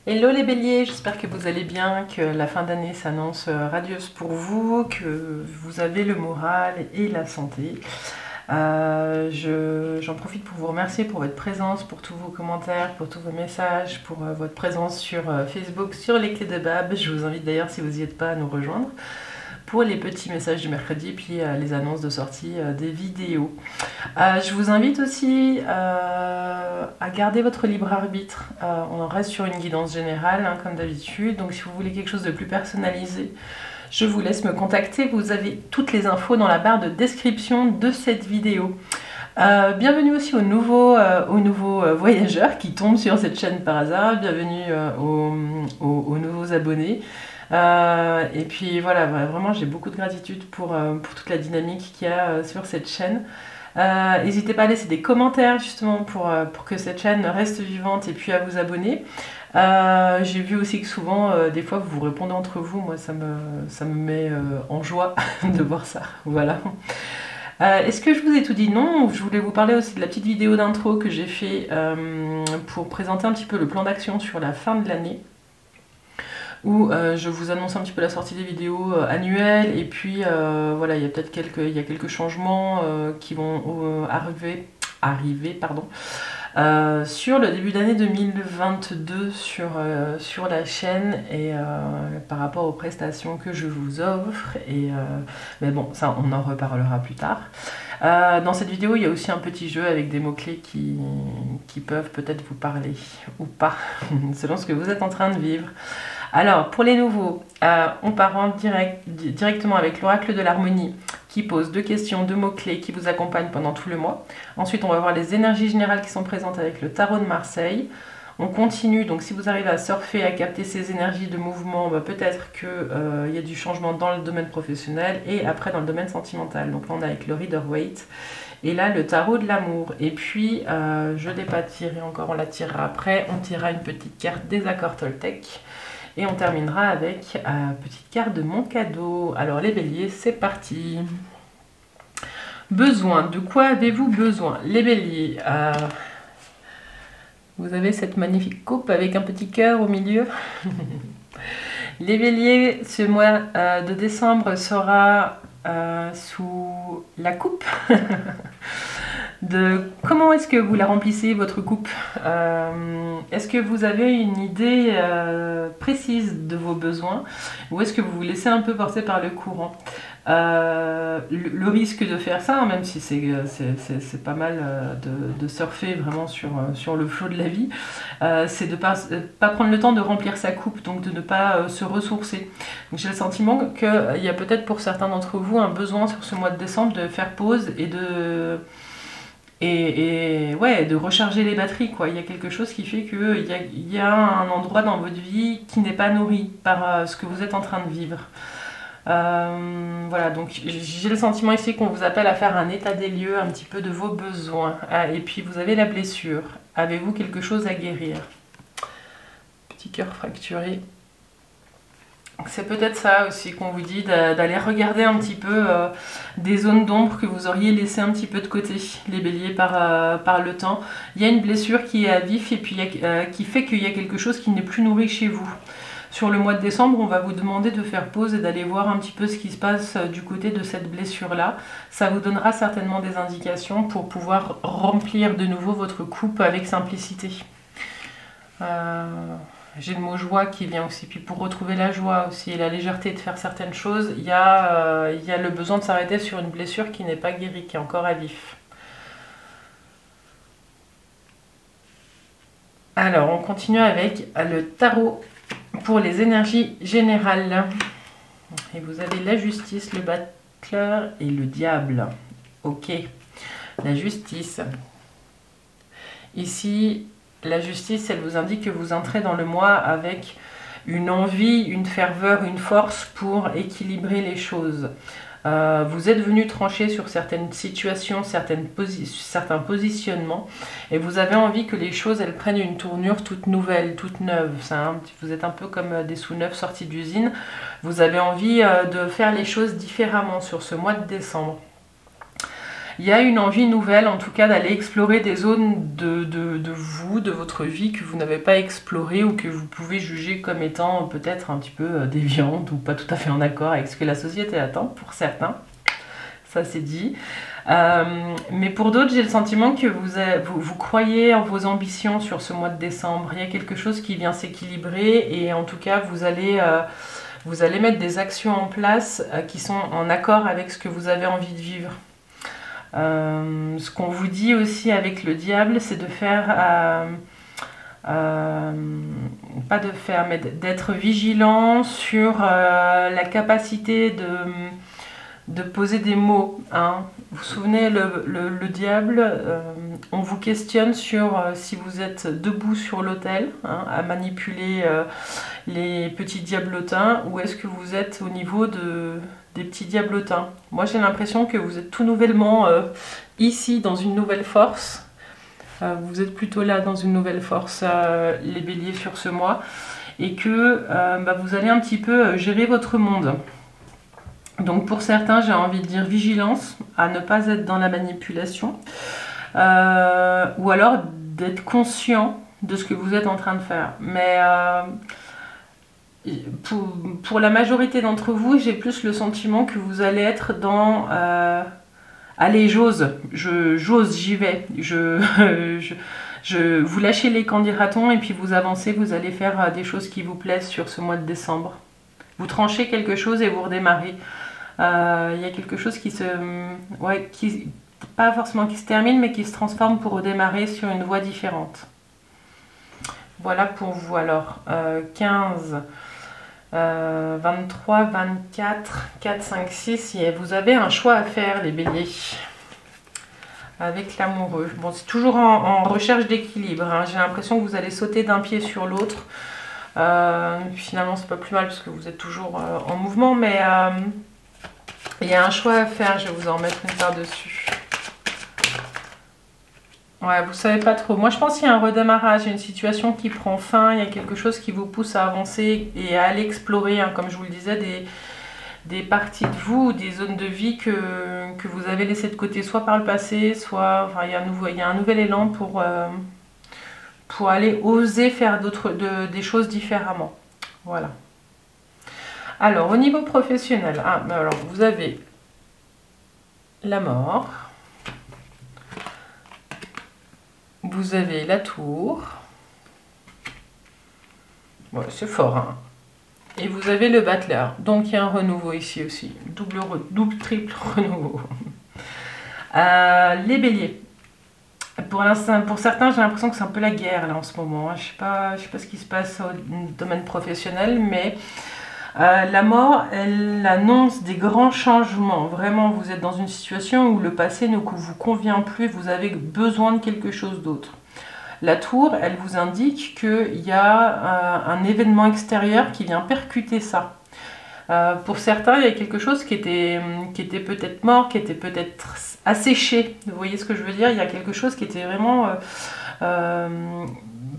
Hello les béliers, j'espère que vous allez bien, que la fin d'année s'annonce radieuse pour vous, que vous avez le moral et la santé. J'en profite pour vous remercier pour votre présence, pour tous vos commentaires, pour tous vos messages, pour votre présence sur Facebook, sur les clés de Bab. Je vous invite d'ailleurs, si vous n'y êtes pas, à nous rejoindre pour les petits messages du mercredi, puis les annonces de sortie des vidéos. Je vous invite aussi à garder votre libre arbitre. On en reste sur une guidance générale, hein, comme d'habitude. Donc si vous voulez quelque chose de plus personnalisé, je vous laisse me contacter. Vous avez toutes les infos dans la barre de description de cette vidéo. Bienvenue aussi aux nouveaux voyageurs qui tombent sur cette chaîne par hasard. Bienvenue aux nouveaux abonnés. Et puis voilà, vraiment j'ai beaucoup de gratitude pour toute la dynamique qu'il y a sur cette chaîne. N'hésitez pas à laisser des commentaires justement pour que cette chaîne reste vivante et puis à vous abonner. J'ai vu aussi que souvent, des fois, vous répondez entre vous. Moi, ça me met en joie de voir ça. Voilà. Est-ce que je vous ai tout dit? Non, je voulais vous parler aussi de la petite vidéo d'intro que j'ai fait pour présenter un petit peu le plan d'action sur la fin de l'année, où je vous annonce un petit peu la sortie des vidéos annuelles, et puis voilà, il y a peut-être quelques changements qui vont arriver pardon, sur le début d'année 2022 sur la chaîne, et par rapport aux prestations que je vous offre, mais bon, ça on en reparlera plus tard. Dans cette vidéo, il y a aussi un petit jeu avec des mots-clés qui peuvent peut-être vous parler ou pas, selon ce que vous êtes en train de vivre. Alors, pour les nouveaux, on part directement avec l'oracle de l'harmonie qui pose 2 questions, 2 mots-clés qui vous accompagnent pendant tout le mois. Ensuite, on va voir les énergies générales qui sont présentes avec le tarot de Marseille. On continue, donc si vous arrivez à surfer, à capter ces énergies de mouvement, peut-être qu'il y a du changement dans le domaine professionnel et après dans le domaine sentimental. Donc là, on est avec le Rider-Waite. Et là, le tarot de l'amour. Et puis, je ne l'ai pas tiré encore, on la tirera après. On tirera une petite carte des accords Toltec. Et on terminera avec petite carte de mon cadeau. Alors les béliers, c'est parti. Besoin, de quoi avez-vous besoin? Les béliers, vous avez cette magnifique coupe avec un petit cœur au milieu. Les béliers, ce mois de décembre sera sous la coupe de comment est-ce que vous la remplissez, votre coupe. Est-ce que vous avez une idée précise de vos besoins, ou est-ce que vous vous laissez un peu porter par le courant? Le risque de faire ça, même si c'est pas mal de surfer vraiment sur le flot de la vie, c'est de pas prendre le temps de remplir sa coupe, donc de ne pas se ressourcer. J'ai le sentiment qu'il y a peut-être pour certains d'entre vous un besoin sur ce mois de décembre de faire pause et de recharger les batteries, quoi. Il y a quelque chose qui fait qu'il y a un endroit dans votre vie qui n'est pas nourri par ce que vous êtes en train de vivre. Voilà, donc j'ai le sentiment ici qu'on vous appelle à faire un état des lieux un petit peu de vos besoins. Et puis vous avez la blessure. Avez-vous quelque chose à guérir? Petit cœur fracturé. C'est peut-être ça aussi qu'on vous dit, d'aller regarder un petit peu des zones d'ombre que vous auriez laissées un petit peu de côté, les béliers, par le temps. Il y a une blessure qui est à vif, et puis qui fait qu'il y a quelque chose qui n'est plus nourri chez vous. Sur le mois de décembre, on va vous demander de faire pause et d'aller voir un petit peu ce qui se passe du côté de cette blessure-là. Ça vous donnera certainement des indications pour pouvoir remplir de nouveau votre coupe avec simplicité. J'ai le mot joie qui vient aussi. Puis pour retrouver la joie aussi et la légèreté de faire certaines choses, il y a le besoin de s'arrêter sur une blessure qui n'est pas guérie, qui est encore à vif. Alors, on continue avec le tarot pour les énergies générales. Et vous avez la justice, le battleur et le diable. Ok, la justice. Ici, la justice, elle vous indique que vous entrez dans le mois avec une envie, une ferveur, une force pour équilibrer les choses. Vous êtes venu trancher sur certaines situations, certains positionnements, et vous avez envie que les choses elles prennent une tournure toute nouvelle, toute neuve. Vous êtes un peu comme des sous-neufs sortis d'usine. Vous avez envie de faire les choses différemment sur ce mois de décembre. il y a une envie nouvelle, en tout cas, d'aller explorer des zones de vous, de votre vie, que vous n'avez pas explorées ou que vous pouvez juger comme étant peut-être un petit peu déviantes ou pas tout à fait en accord avec ce que la société attend, pour certains. Ça, c'est dit. Mais pour d'autres, j'ai le sentiment que vous croyez en vos ambitions sur ce mois de décembre. Il y a quelque chose qui vient s'équilibrer et en tout cas, vous allez mettre des actions en place qui sont en accord avec ce que vous avez envie de vivre. Ce qu'on vous dit aussi avec le diable, c'est de faire, pas de faire, mais d'être vigilant sur la capacité de poser des mots. Hein. Vous vous souvenez, le diable, on vous questionne sur si vous êtes debout sur l'autel, hein, à manipuler les petits diablotins, ou est-ce que vous êtes au niveau des petits diablotins. Moi, j'ai l'impression que vous êtes tout nouvellement ici, dans une nouvelle force. Vous êtes plutôt là, dans une nouvelle force, les béliers, sur ce mois, et que vous allez un petit peu gérer votre monde. Donc pour certains, j'ai envie de dire vigilance, à ne pas être dans la manipulation, ou alors d'être conscient de ce que vous êtes en train de faire. Mais pour la majorité d'entre vous, j'ai plus le sentiment que vous allez être dans allez, j'ose, j'y vais, vous lâchez les camps, dira-t-on, et puis vous avancez, vous allez faire des choses qui vous plaisent sur ce mois de décembre. Vous tranchez quelque chose et vous redémarrez. Il y a quelque chose qui pas forcément qui se termine, mais qui se transforme pour redémarrer sur une voie différente. Voilà pour vous. Alors, 15, 23, 24, 4, 5, 6, vous avez un choix à faire, les béliers, avec l'amoureux. Bon, c'est toujours en recherche d'équilibre. Hein. J'ai l'impression que vous allez sauter d'un pied sur l'autre. Finalement, c'est pas plus mal parce que vous êtes toujours en mouvement, mais il y a un choix à faire. Je vais vous en mettre une par-dessus. Ouais, vous savez pas trop. Moi, je pense qu'il y a un redémarrage, il y a une situation qui prend fin, il y a quelque chose qui vous pousse à avancer et à aller explorer, hein, comme je vous le disais, des parties de vous, des zones de vie que vous avez laissées de côté, soit par le passé, soit... Enfin, il y a un nouvel élan pour aller oser faire des choses différemment. Voilà. Alors, au niveau professionnel, alors vous avez la mort, vous avez la tour, ouais, c'est fort, hein. Et vous avez le battleur, donc il y a un renouveau ici aussi, double, triple renouveau. Les béliers. Pour certains, j'ai l'impression que c'est un peu la guerre là en ce moment. Je sais pas ce qui se passe au domaine professionnel, mais la mort, elle annonce des grands changements. Vraiment, vous êtes dans une situation où le passé ne vous convient plus, vous avez besoin de quelque chose d'autre. La tour, elle vous indique qu'il y a un événement extérieur qui vient percuter ça. Pour certains, il y a quelque chose qui était peut-être mort, qui était peut-être asséché. Vous voyez ce que je veux dire? Il y a quelque chose qui était vraiment...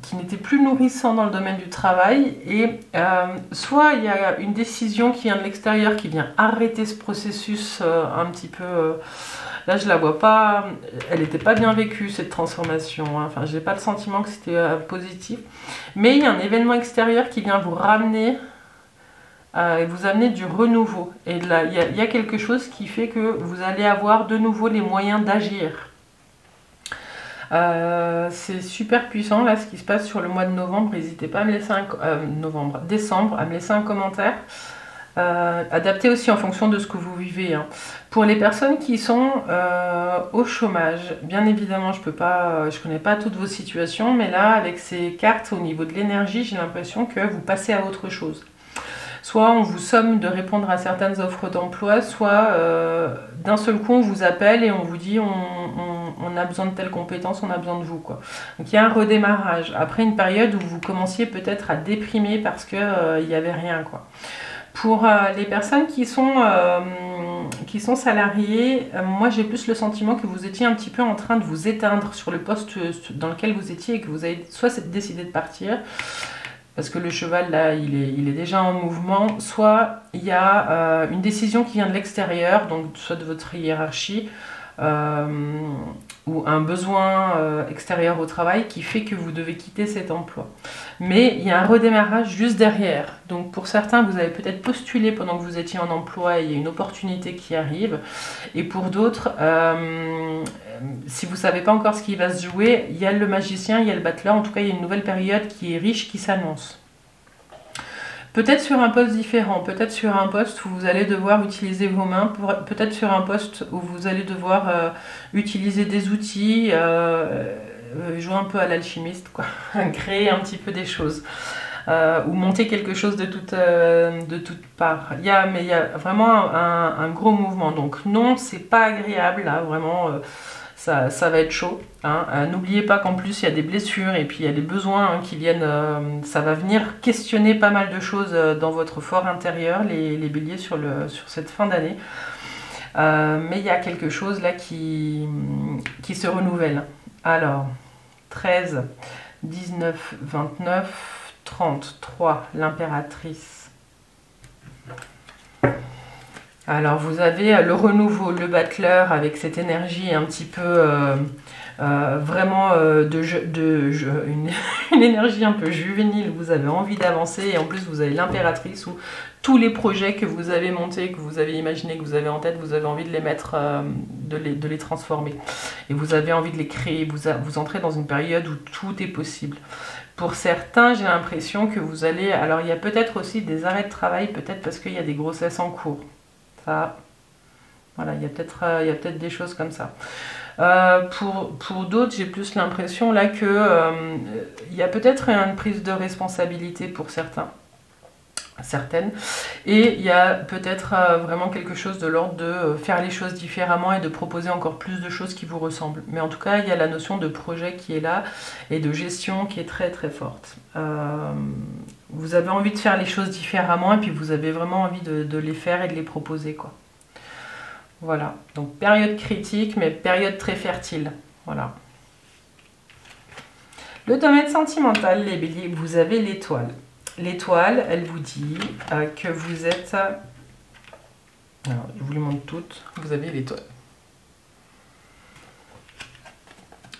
qui n'était plus nourrissant dans le domaine du travail. Et soit il y a une décision qui vient de l'extérieur, qui vient arrêter ce processus un petit peu... là, je la vois pas... Elle n'était pas bien vécue, cette transformation. Hein. Enfin, j'ai pas le sentiment que c'était positif. Mais il y a un événement extérieur qui vient vous ramener... et vous amener du renouveau. Et là, il y a quelque chose qui fait que vous allez avoir de nouveau les moyens d'agir. C'est super puissant là ce qui se passe sur le mois de novembre. N'hésitez pas à me laisser décembre, à me laisser un commentaire. Adapté aussi en fonction de ce que vous vivez. Hein. Pour les personnes qui sont au chômage, bien évidemment, je connais pas toutes vos situations, mais là, avec ces cartes au niveau de l'énergie, j'ai l'impression que vous passez à autre chose. Soit on vous somme de répondre à certaines offres d'emploi, soit d'un seul coup on vous appelle et on vous dit on a besoin de telles compétences, on a besoin de vous, quoi. Donc il y a un redémarrage. Après une période où vous commenciez peut-être à déprimer parce qu'il n'y avait rien, quoi. Pour les personnes qui sont salariées, moi j'ai plus le sentiment que vous étiez un petit peu en train de vous éteindre sur le poste dans lequel vous étiez et que vous avez soit décidé de partir, parce que le cheval, là, il est déjà en mouvement. Soit il y a une décision qui vient de l'extérieur, donc soit de votre hiérarchie, ou un besoin extérieur au travail qui fait que vous devez quitter cet emploi. Mais il y a un redémarrage juste derrière. Donc pour certains, vous avez peut-être postulé pendant que vous étiez en emploi et il y a une opportunité qui arrive. Et pour d'autres, si vous ne savez pas encore ce qui va se jouer, il y a le magicien, il y a le battleur. En tout cas, il y a une nouvelle période qui est riche, qui s'annonce. Peut-être sur un poste différent, peut-être sur un poste où vous allez devoir utiliser vos mains, peut-être sur un poste où vous allez devoir utiliser des outils, jouer un peu à l'alchimiste, quoi, créer un petit peu des choses, ou monter quelque chose de toute part. Mais il y a vraiment un gros mouvement, donc non, c'est pas agréable, là, vraiment... Ça va être chaud. Hein. N'oubliez pas qu'en plus il y a des blessures et puis il y a des besoins qui viennent. Ça va venir questionner pas mal de choses dans votre fort intérieur, les béliers, sur cette fin d'année. Mais il y a quelque chose là qui se renouvelle. Alors, 13, 19, 29, 33, l'impératrice. Alors vous avez le renouveau, le battleur avec cette énergie un petit peu vraiment une énergie un peu juvénile. Vous avez envie d'avancer et en plus vous avez l'impératrice où tous les projets que vous avez montés, que vous avez imaginés, que vous avez en tête, vous avez envie de les mettre, de les transformer. Et vous avez envie de les créer, vous entrez dans une période où tout est possible. Pour certains, j'ai l'impression que vous allez... Alors il y a peut-être aussi des arrêts de travail, peut-être parce qu'il y a des grossesses en cours. Voilà, il y a peut-être des choses comme ça. Pour d'autres, j'ai plus l'impression là que il y a peut-être une prise de responsabilité pour certaines, et il y a peut-être vraiment quelque chose de l'ordre de faire les choses différemment et de proposer encore plus de choses qui vous ressemblent. Mais en tout cas, il y a la notion de projet qui est là et de gestion qui est très très forte. Vous avez envie de faire les choses différemment et puis vous avez vraiment envie de les faire et de les proposer, quoi. Voilà, donc période critique mais période très fertile. Voilà. Le domaine sentimental, les béliers, vous avez l'étoile. L'étoile, elle vous dit que vous êtes... Alors, je vous les montre toutes. Vous avez l'étoile.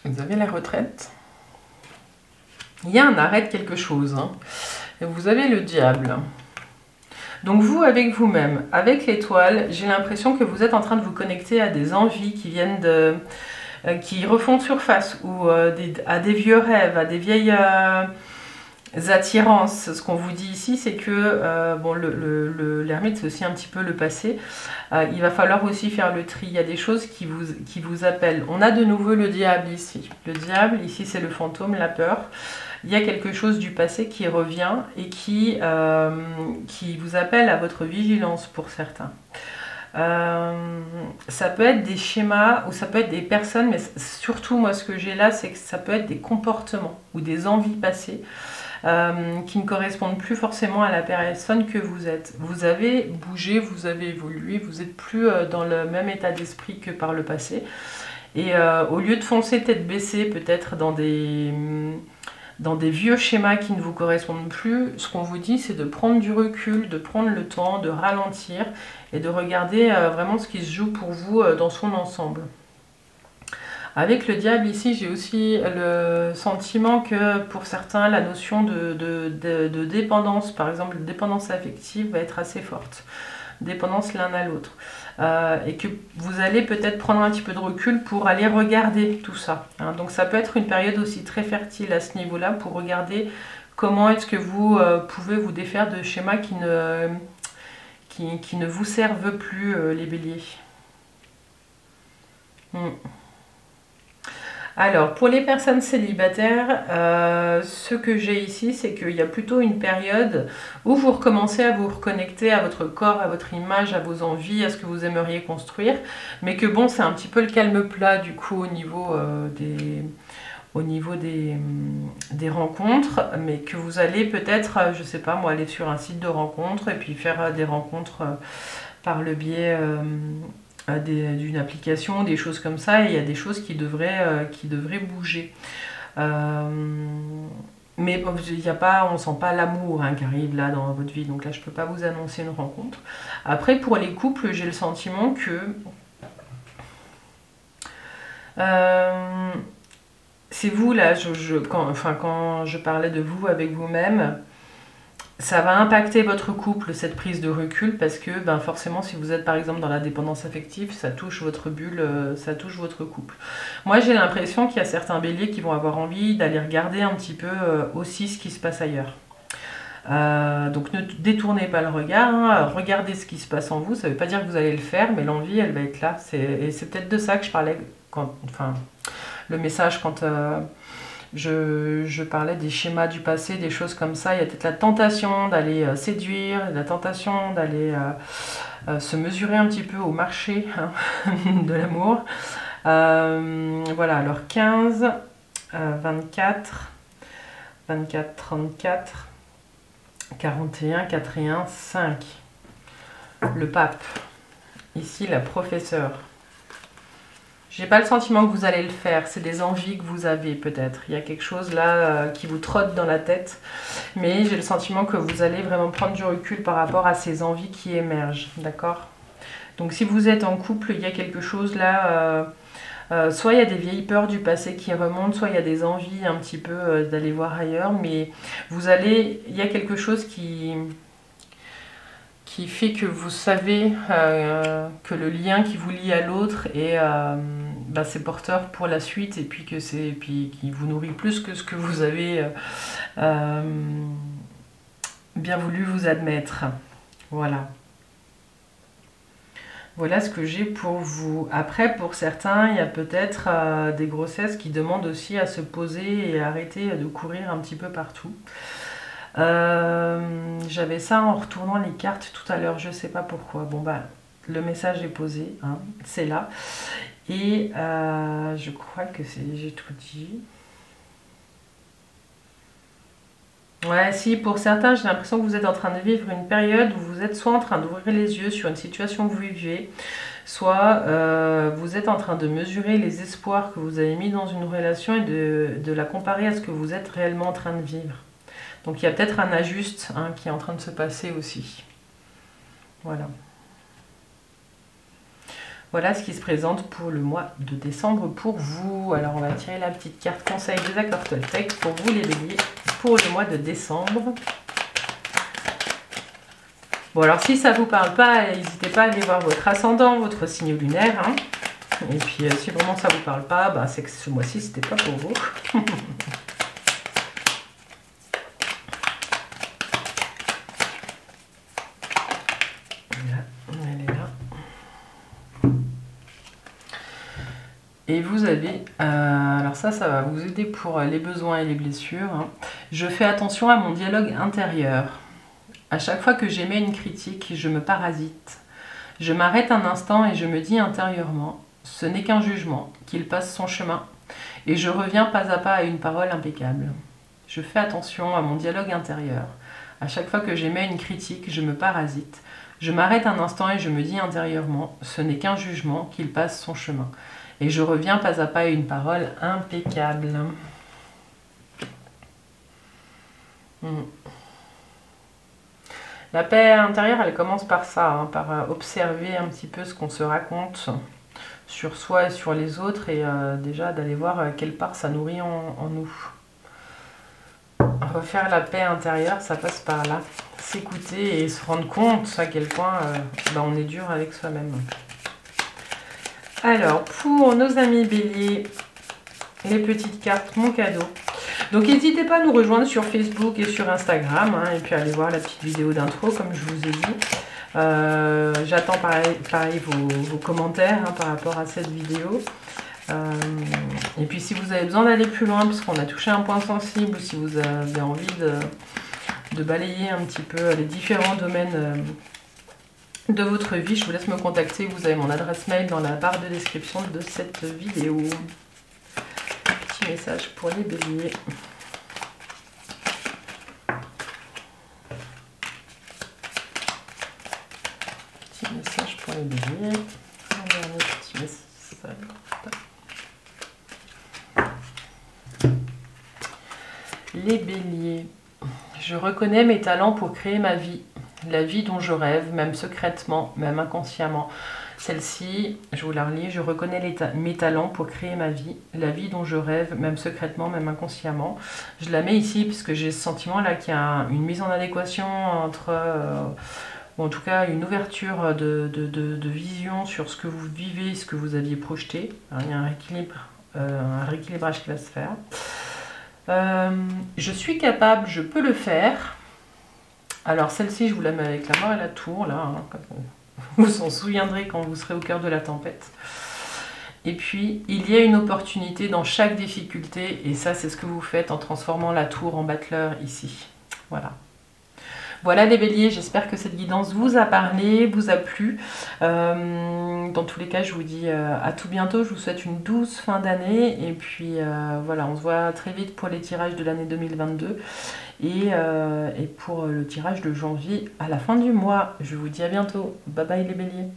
Vous avez la retraite. Il y a un arrêt de quelque chose. Hein. Et vous avez le diable. Donc vous, avec vous-même, avec l'étoile, j'ai l'impression que vous êtes en train de vous connecter à des envies qui viennent qui refont surface, ou à des vieux rêves, à des vieilles... attirances. Ce qu'on vous dit ici, c'est que bon, l'ermite, c'est aussi un petit peu le passé. Il va falloir aussi faire le tri. Il y a des choses qui vous appellent. On a de nouveau le diable ici. Le diable, ici, c'est le fantôme, la peur. Il y a quelque chose du passé qui revient et qui vous appelle à votre vigilance pour certains. Ça peut être des schémas ou ça peut être des personnes, mais surtout, moi, ce que j'ai là, c'est que ça peut être des comportements ou des envies passées qui ne correspondent plus forcément à la personne que vous êtes. Vous avez bougé, vous avez évolué, vous n'êtes plus dans le même état d'esprit que par le passé. Et au lieu de foncer tête baissée, peut-être dans des vieux schémas qui ne vous correspondent plus, ce qu'on vous dit, c'est de prendre du recul, de prendre le temps, de ralentir et de regarder vraiment ce qui se joue pour vous dans son ensemble. Avec le diable ici, j'ai aussi le sentiment que pour certains, la notion de dépendance, par exemple, de dépendance affective va être assez forte. Dépendance l'un à l'autre. Et que vous allez peut-être prendre un petit peu de recul pour aller regarder tout ça. Hein. Donc ça peut être une période aussi très fertile à ce niveau-là pour regarder comment est-ce que vous pouvez vous défaire de schémas qui ne vous servent plus, les béliers. Alors, pour les personnes célibataires, ce que j'ai ici, c'est qu'il y a plutôt une période où vous recommencez à vous reconnecter à votre corps, à votre image, à vos envies, à ce que vous aimeriez construire, mais que bon, c'est un petit peu le calme plat du coup au niveau des rencontres, mais que vous allez peut-être, je sais pas moi, aller sur un site de rencontres et puis faire des rencontres par le biais... d'une application, des choses comme ça, et il y a des choses qui devraient bouger. Mais bon, on ne sent pas l'amour qui arrive là dans votre vie, donc là je ne peux pas vous annoncer une rencontre. Après, pour les couples, j'ai le sentiment que C'est vous là, quand je parlais de vous avec vous-même, ça va impacter votre couple, cette prise de recul, parce que ben, forcément, si vous êtes par exemple dans la dépendance affective, ça touche votre bulle, ça touche votre couple. Moi, j'ai l'impression qu'il y a certains béliers qui vont avoir envie d'aller regarder un petit peu aussi ce qui se passe ailleurs. Donc ne détournez pas le regard, hein, regardez ce qui se passe en vous, ça ne veut pas dire que vous allez le faire, mais l'envie, elle va être là. Et c'est peut-être de ça que je parlais, le message quand... je parlais des schémas du passé, des choses comme ça. Il y a peut-être la tentation d'aller séduire, la tentation d'aller se mesurer un petit peu au marché hein, de l'amour. Voilà, alors 15, 24, 24, 34, 41, 4 et 5. Le pape. Ici, la professeure. J'ai pas le sentiment que vous allez le faire, c'est des envies que vous avez peut-être. Il y a quelque chose là qui vous trotte dans la tête, mais j'ai le sentiment que vous allez vraiment prendre du recul par rapport à ces envies qui émergent, d'accord? Donc si vous êtes en couple, il y a quelque chose là, soit il y a des vieilles peurs du passé qui remontent, soit il y a des envies un petit peu d'aller voir ailleurs, mais il y a quelque chose qui fait que vous savez que le lien qui vous lie à l'autre est c'est porteur pour la suite et puis qui vous nourrit plus que ce que vous avez bien voulu vous admettre. Voilà. Voilà ce que j'ai pour vous. Après, pour certains, il y a peut-être des grossesses qui demandent aussi à se poser et arrêter de courir un petit peu partout. J'avais ça en retournant les cartes tout à l'heure, je sais pas pourquoi. Bon bah le message est posé, hein, c'est là. Et je crois que j'ai tout dit. Ouais, si pour certains, j'ai l'impression que vous êtes en train de vivre une période où vous êtes soit en train d'ouvrir les yeux sur une situation que vous vivez, soit vous êtes en train de mesurer les espoirs que vous avez mis dans une relation et de la comparer à ce que vous êtes réellement en train de vivre. Donc il y a peut-être un ajuste hein, qui est en train de se passer aussi. Voilà. Voilà ce qui se présente pour le mois de décembre pour vous. Alors on va tirer la petite carte conseil des accords Toltec pour vous les béliers pour le mois de décembre. Bon alors si ça ne vous parle pas, n'hésitez pas à aller voir votre ascendant, votre signe lunaire. Hein. Et puis si vraiment ça ne vous parle pas, bah, c'est que ce mois-ci c'était pas pour vous. Et vous avez, alors ça va vous aider pour les besoins et les blessures. Hein. Je fais attention à mon dialogue intérieur. À chaque fois que j'émets une critique, je me parasite. Je m'arrête un instant et je me dis intérieurement, ce n'est qu'un jugement, qu'il passe son chemin. Et je reviens pas à pas à une parole impeccable. Je fais attention à mon dialogue intérieur. À chaque fois que j'émets une critique, je me parasite. Je m'arrête un instant et je me dis intérieurement, ce n'est qu'un jugement, qu'il passe son chemin. Et je reviens pas à pas à une parole impeccable. La paix intérieure, elle commence par ça, hein, par observer un petit peu ce qu'on se raconte sur soi et sur les autres et déjà d'aller voir quelle part ça nourrit en nous. Refaire la paix intérieure, ça passe par là. S'écouter et se rendre compte à quel point on est dur avec soi-même. Alors, pour nos amis béliers, les petites cartes, mon cadeau. Donc, n'hésitez pas à nous rejoindre sur Facebook et sur Instagram. Hein, et puis, allez voir la petite vidéo d'intro, comme je vous ai dit. J'attends pareil vos commentaires hein, par rapport à cette vidéo. Et puis, si vous avez besoin d'aller plus loin, parce qu'on a touché un point sensible, ou si vous avez envie de balayer un petit peu les différents domaines de votre vie, je vous laisse me contacter. Vous avez mon adresse mail dans la barre de description de cette vidéo. Petit message pour les béliers. Petit message pour les béliers. Un dernier petit message. Les béliers. Je reconnais mes talents pour créer ma vie. La vie dont je rêve, même secrètement, même inconsciemment. Celle-ci, je vous la relis, je reconnais mes talents pour créer ma vie. La vie dont je rêve, même secrètement, même inconsciemment. Je la mets ici parce que j'ai ce sentiment-là qu'il y a une mise en adéquation entre... ou en tout cas une ouverture de vision sur ce que vous vivez, ce que vous aviez projeté. Il y a un rééquilibrage qui va se faire. Je suis capable, je peux le faire. Alors celle-ci, je vous la mets avec la mort et la tour, là. Hein, vous vous en souviendrez quand vous serez au cœur de la tempête. Et puis, il y a une opportunité dans chaque difficulté. Et ça, c'est ce que vous faites en transformant la tour en battleur ici. Voilà. Voilà les béliers, j'espère que cette guidance vous a parlé, vous a plu. Dans tous les cas, je vous dis à tout bientôt. Je vous souhaite une douce fin d'année. Et puis voilà, on se voit très vite pour les tirages de l'année 2022. Et pour le tirage de janvier à la fin du mois. Je vous dis à bientôt. Bye bye les béliers.